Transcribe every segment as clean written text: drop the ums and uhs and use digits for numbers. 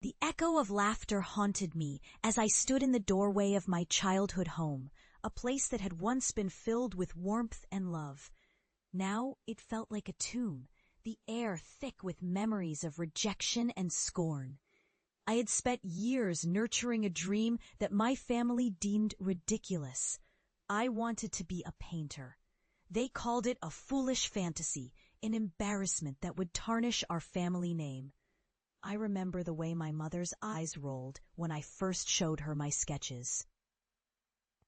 The echo of laughter haunted me as I stood in the doorway of my childhood home, a place that had once been filled with warmth and love. Now it felt like a tomb, the air thick with memories of rejection and scorn. I had spent years nurturing a dream that my family deemed ridiculous. I wanted to be a painter. They called it a foolish fantasy, an embarrassment that would tarnish our family name. I remember the way my mother's eyes rolled when I first showed her my sketches.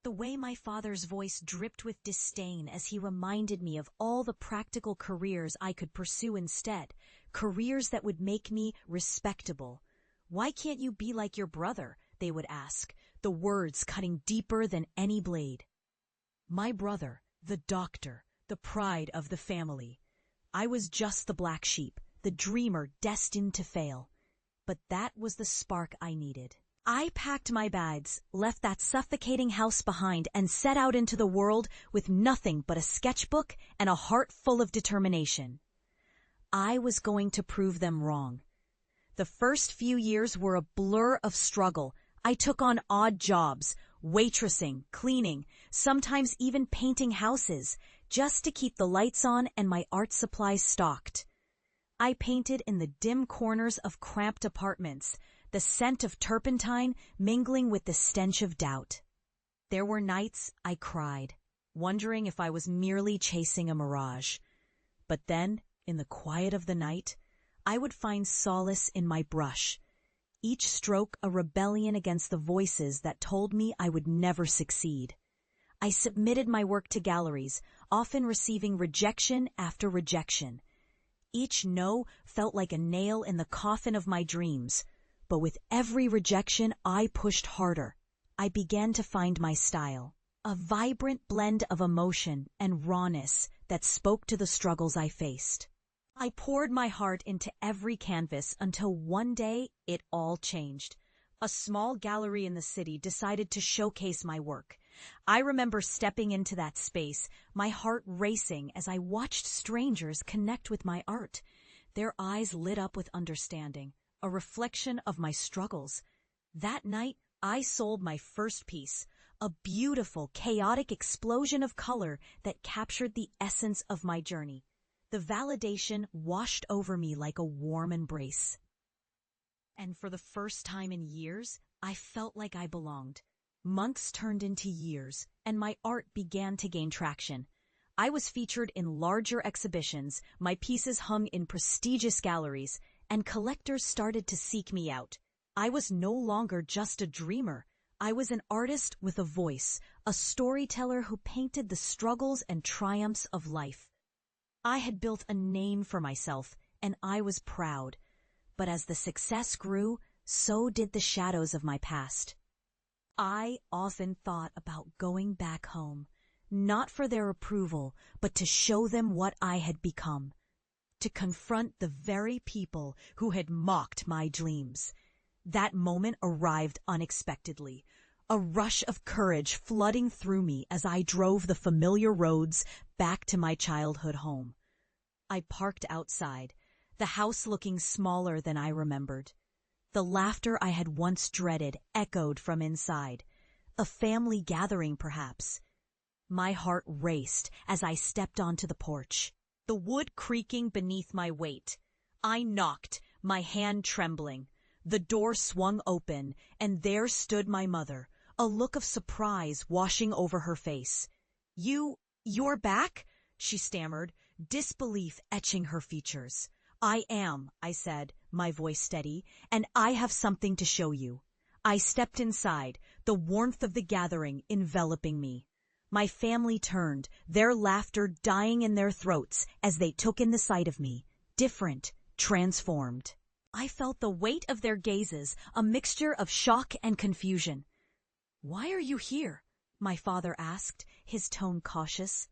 The way my father's voice dripped with disdain as he reminded me of all the practical careers I could pursue instead, careers that would make me respectable. "Why can't you be like your brother?" they would ask, the words cutting deeper than any blade. My brother, the doctor, the pride of the family. I was just the black sheep, the dreamer destined to fail. But that was the spark I needed. I packed my bags, left that suffocating house behind, and set out into the world with nothing but a sketchbook and a heart full of determination. I was going to prove them wrong. The first few years were a blur of struggle. I took on odd jobs, waitressing, cleaning, sometimes even painting houses, just to keep the lights on and my art supplies stocked. I painted in the dim corners of cramped apartments, the scent of turpentine mingling with the stench of doubt. There were nights I cried, wondering if I was merely chasing a mirage. But then, in the quiet of the night, I would find solace in my brush, each stroke a rebellion against the voices that told me I would never succeed. I submitted my work to galleries, often receiving rejection after rejection. Each no felt like a nail in the coffin of my dreams, but with every rejection I pushed harder. I began to find my style, a vibrant blend of emotion and rawness that spoke to the struggles I faced. I poured my heart into every canvas until one day it all changed. A small gallery in the city decided to showcase my work. I remember stepping into that space, my heart racing as I watched strangers connect with my art. Their eyes lit up with understanding, a reflection of my struggles. That night, I sold my first piece, a beautiful, chaotic explosion of color that captured the essence of my journey. The validation washed over me like a warm embrace. And for the first time in years, I felt like I belonged. Months turned into years, and my art began to gain traction. I was featured in larger exhibitions, my pieces hung in prestigious galleries, and collectors started to seek me out. I was no longer just a dreamer. I was an artist with a voice, a storyteller who painted the struggles and triumphs of life. I had built a name for myself, and I was proud. But as the success grew, so did the shadows of my past. I often thought about going back home, not for their approval, but to show them what I had become, to confront the very people who had mocked my dreams. That moment arrived unexpectedly, a rush of courage flooding through me as I drove the familiar roads back to my childhood home. I parked outside, the house looking smaller than I remembered. The laughter I had once dreaded echoed from inside. A family gathering, perhaps. My heart raced as I stepped onto the porch, the wood creaking beneath my weight. I knocked, my hand trembling. The door swung open, and there stood my mother, a look of surprise washing over her face. You're back?" she stammered, disbelief etching her features. "I am," I said, my voice steady, "and I have something to show you." I stepped inside, the warmth of the gathering enveloping me. My family turned, their laughter dying in their throats as they took in the sight of me, different, transformed. I felt the weight of their gazes, a mixture of shock and confusion. "Why are you here?" my father asked, his tone cautious.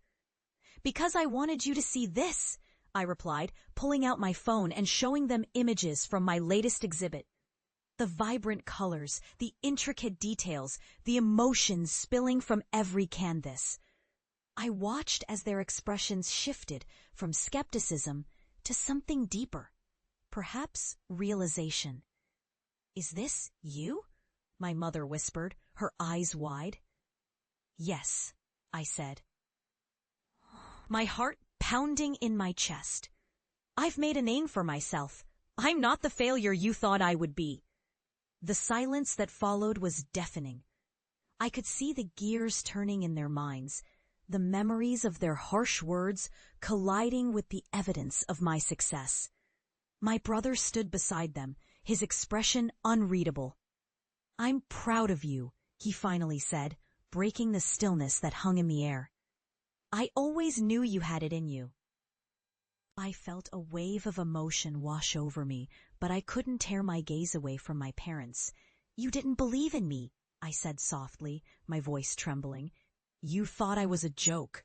"Because I wanted you to see this," I replied, pulling out my phone and showing them images from my latest exhibit. The vibrant colors, the intricate details, the emotions spilling from every canvas. I watched as their expressions shifted from skepticism to something deeper, perhaps realization. "Is this you?" my mother whispered, her eyes wide. "Yes," I said, my heart pounding in my chest. "I've made a name for myself. I'm not the failure you thought I would be." The silence that followed was deafening. I could see the gears turning in their minds, the memories of their harsh words colliding with the evidence of my success. My brother stood beside them, his expression unreadable. "I'm proud of you," he finally said, breaking the stillness that hung in the air. "I always knew you had it in you." I felt a wave of emotion wash over me, but I couldn't tear my gaze away from my parents. "You didn't believe in me," I said softly, my voice trembling. "You thought I was a joke."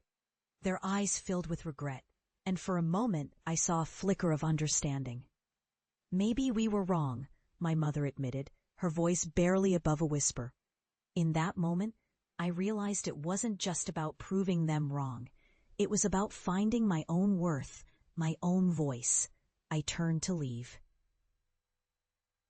Their eyes filled with regret, and for a moment I saw a flicker of understanding. "Maybe we were wrong," my mother admitted, her voice barely above a whisper. In that moment, I realized it wasn't just about proving them wrong. It was about finding my own worth, my own voice. I turned to leave.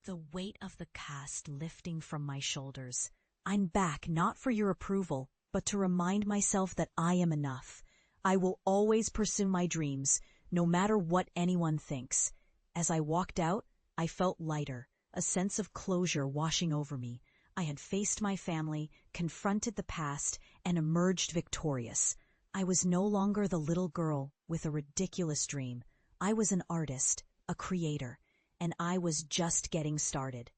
The weight of the cast lifting from my shoulders. I'm back not for your approval, but to remind myself that I am enough. I will always pursue my dreams, no matter what anyone thinks. As I walked out, I felt lighter, a sense of closure washing over me. I had faced my family, confronted the past, and emerged victorious. I was no longer the little girl with a ridiculous dream. I was an artist, a creator, and I was just getting started.